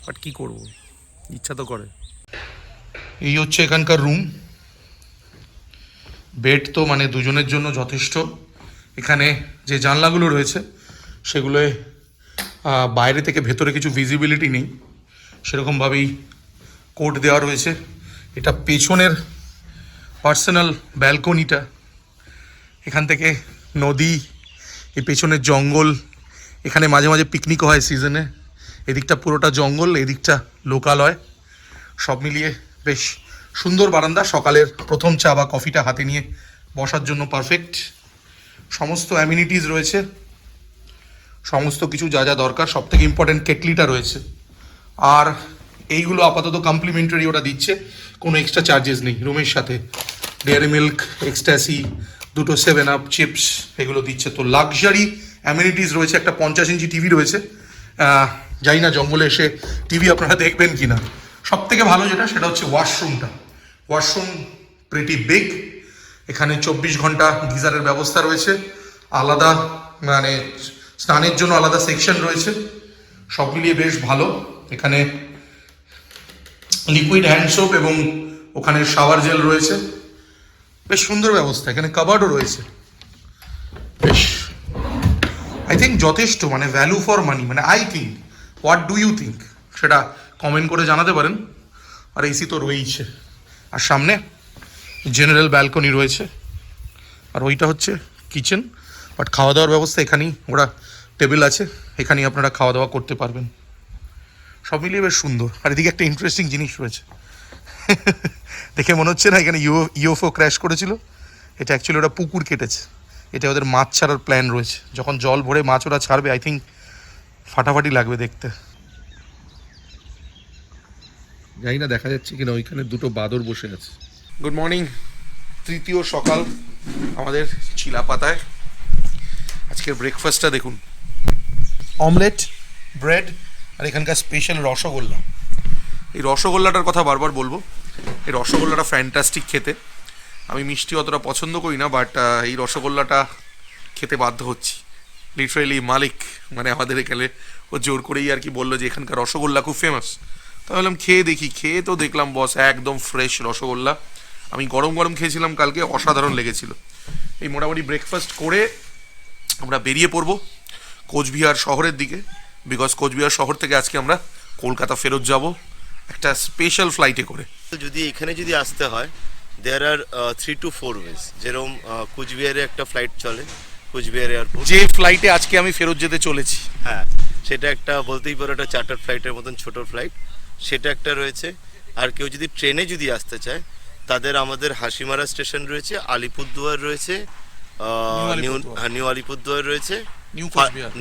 বাট কি করব, ইচ্ছা তো করে। এই হচ্ছে এখানকার রুম, বেড তো মানে দুজনের জন্য যথেষ্ট। এখানে যে জানলাগুলো রয়েছে সেগুলোয় বাইরে থেকে ভেতরে কিছু ভিজিবিলিটি নেই, সেরকমভাবেই কোট দেওয়া রয়েছে। এটা পেছনের পার্সোনাল ব্যালকনিটা, এখান থেকে নদী, এই পেছনের জঙ্গল, এখানে মাঝে মাঝে পিকনিকও হয় সিজনে। এদিকটা পুরোটা জঙ্গল, এদিকটা লোকালয়, সব মিলিয়ে বেশ সুন্দর বারান্দা। সকালের প্রথম চা বা কফিটা হাতে নিয়ে বসার জন্য পারফেক্ট। সমস্ত অ্যামিনিটিস রয়েছে, সমস্ত কিছু যা যা দরকার। সব থেকে ইম্পর্টেন্ট কেটলিটা রয়েছে, আর এইগুলো আপাতত কমপ্লিমেন্টারি ওরা দিচ্ছে, কোনো এক্সট্রা চার্জেস নেই। রুমের সাথে ডেয়ারি মিল্ক, এক্সট্যাসি, দুটো 7 আপ চিপস এগুলো দিচ্ছে। তো লাক্সারি অ্যামিনিটিস রয়েছে। একটা 50 ইঞ্চি টিভি রয়েছে, জানি না জঙ্গলে এসে টিভি আপনারা দেখবেন কি না। সব থেকে ভালো যেটা, সেটা হচ্ছে ওয়াশরুমটা। ওয়াশরুম প্রিটি বিগ, এখানে 24 ঘন্টা গিজারের ব্যবস্থা রয়েছে, আলাদা মানে স্নানের জন্য আলাদা সেকশন রয়েছে। সব মিলিয়ে বেশ ভালো। এখানে লিকুইড হ্যান্ড সোপ এবং ওখানে শাওয়ার জেল রয়েছে, বেশ সুন্দর ব্যবস্থা। এখানে কাবার্ডও রয়েছে, বেশ আই থিঙ্ক যথেষ্ট, মানে ভ্যালু ফর মানি। মানে I think, what do you think সেটা কমেন্ট করে জানাতে পারেন। আর এসি তো রয়েইছে, আর সামনে জেনারেল ব্যালকনি রয়েছে, আর ওইটা হচ্ছে কিচেন। বাট খাওয়া দাওয়ার ব্যবস্থা এখানেই, ওরা টেবিল আছে, এখানেই আপনারা খাওয়া দাওয়া করতে পারবেন। সব মিলিয়ে বেশ সুন্দর। আর এদিকে একটা ইন্টারেস্টিং জিনিস রয়েছে, দেখে মনে হচ্ছে না এখানে ইউএফও ক্র্যাশ করেছিল। এটা অ্যাকচুয়ালি ওরা পুকুর কেটেছে, এটা ওদের মাছ ছাড়ার প্ল্যান রয়েছে। যখন জল ভরে মাছ ওরা ছাড়বে, আই থিঙ্ক ফাটাফাটি লাগবে দেখতে। জানি না দেখা যাচ্ছে কিনা, ওইখানে দুটো বাদর বসে আছে। গুড মর্নিং, তৃতীয় সকাল আমাদের চিলাপাতায়। আজকের ব্রেকফাস্টটা দেখুন, অমলেট, ব্রেড আর এখানকার স্পেশাল রসগোল্লা। এই রসগোল্লাটার কথা বারবার বলবো, এই রসগোল্লাটা ফ্যান্টাস্টিক খেতে। আমি মিষ্টি অতটা পছন্দ করি না, বাট এই রসগোল্লাটা খেতে বাধ্য হচ্ছি। লিটারেলি মালিক মানে আমাদের এখানে ও জোর করেই আর কি বললো যে এখানকার রসগোল্লা খুব ফেমাস। তো ভাবলাম খেয়ে দেখি। খেয়ে তো দেখলাম বস একদম ফ্রেশ রসগোল্লা। আমি গরম গরম খেয়েছিলাম কালকে, অসাধারণ লেগেছিল। এই মোটামুটি ব্রেকফাস্ট করে আমরা বেরিয়ে পড়বো কোচবিহার শহরের দিকে, বিকজ কোচবিহার শহর থেকে আজকে আমরা কলকাতা ফেরত যাব একটা স্পেশাল ফ্লাইটে করে। যদি এখানে যদি আসতে হয়, দেয়ার আর 3 to 4 ওয়েজ। যেরকম কুচবিহারে একটা ফ্লাইট চলে, কুচবিহার এয়ারপোর্ট, যে ফ্লাইটে আজকে আমি ফেরত যেতে চলেছি, হ্যাঁ সেটা একটা বলতেই পারো একটা চার্টার ফ্লাইটের মতন ছোট ফ্লাইট, সেটা একটা রয়েছে। আর কেউ যদি ট্রেনে যদি আসতে চায়, তাদের আমাদের হাসিমারা স্টেশন রয়েছে, আলিপুরদুয়ার রয়েছে, নিউ আলিপুরদুয়ার রয়েছে,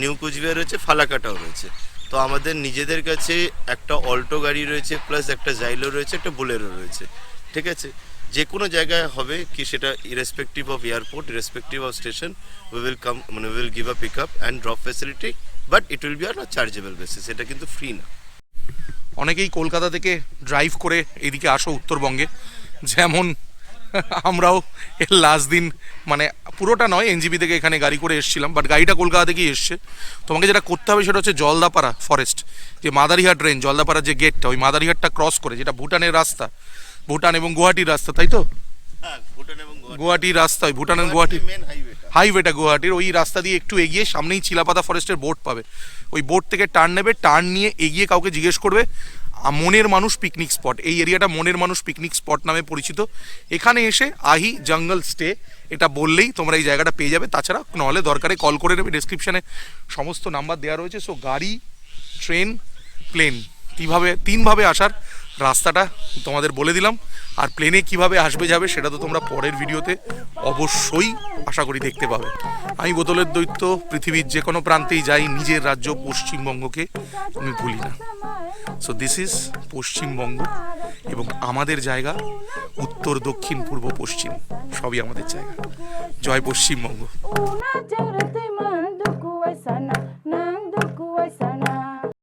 নিউ কুচবিহার রয়েছে, ফালাকাটাও রয়েছে। তো আমাদের নিজেদের কাছে একটা অল্টো গাড়ি রয়েছে, প্লাস একটা জাইলো রয়েছে, একটা বুলেরো রয়েছে। ঠিক আছে, যে কোনো জায়গায় হবে কি সেটা irrespective of airport, irrespective of station, we will come, মানে we will give a pick up and drop facility, but it will be on a chargeable basis. এটা কিন্তু ফ্রি না। অনেকেই কলকাতা থেকে ড্রাইভ করে এদিকে আসো উত্তরবঙ্গে, যেমন আমরাও এর লাস্ট দিন, মানে পুরোটা নয়, এনজিপি থেকে এখানে গাড়ি করে এসেছিলাম, বাট গাড়িটা কলকাতা থেকেই এসছে। তোমাকে যেটা করতে হবে সেটা হচ্ছে জলদাপাড়া ফরেস্ট, যে মাদারিহাট রেঞ্জ, জলদাপাড়ার যে গেটটা, ওই মাদারিহাটটা ক্রস করে, যেটা ভুটানের রাস্তা, ভুটান এবং গুয়াহাটির রাস্তা, তাই তো? হ্যাঁ, ভুটান এবং গুয়াহাটির রাস্তা, ওই ভুটান এবং গুয়াহাটি মেন হাইওয়েটা। হাইওয়েটা গুয়াহাটির, ওই রাস্তা দিয়ে একটু এগিয়ে সামনেই চিলাপাতা ফরেস্টের বোট পাবে। ওই বোট থেকে টার্ন নেবে, টার্ন নিয়ে এগিয়ে কাউকে জিজ্ঞেস করবে মনের মানুষ পিকনিক স্পট। এই এরিয়াটা মনের মানুষ পিকনিক স্পট নামে পরিচিত। এখানে এসে আহি জঙ্গল স্টে এটা বললেই তোমরা এই জায়গাটা পেয়ে যাবে। তাছাড়া নাহলে দরকারে কল করে নেবে, ডেসক্রিপশানে সমস্ত নাম্বার দেওয়া রয়েছে। সো গাড়ি, ট্রেন, প্লেন, তিনভাবে আসার রাস্তাটা তোমাদের বলে দিলাম। আর প্লেনে কিভাবে আসবে যাবে সেটা তো তোমরা পরের ভিডিওতে অবশ্যই আশা করি দেখতে পাবে। আমি বোতলের দৈত্য, পৃথিবীর যে কোনো প্রান্তেই যাই, নিজের রাজ্য পশ্চিমবঙ্গকে আমি ভুলি না। সো দিস ইজ পশ্চিমবঙ্গ, এবং আমাদের জায়গা উত্তর, দক্ষিণ, পূর্ব, পশ্চিম সবই আমাদের জায়গা। জয় পশ্চিমবঙ্গ।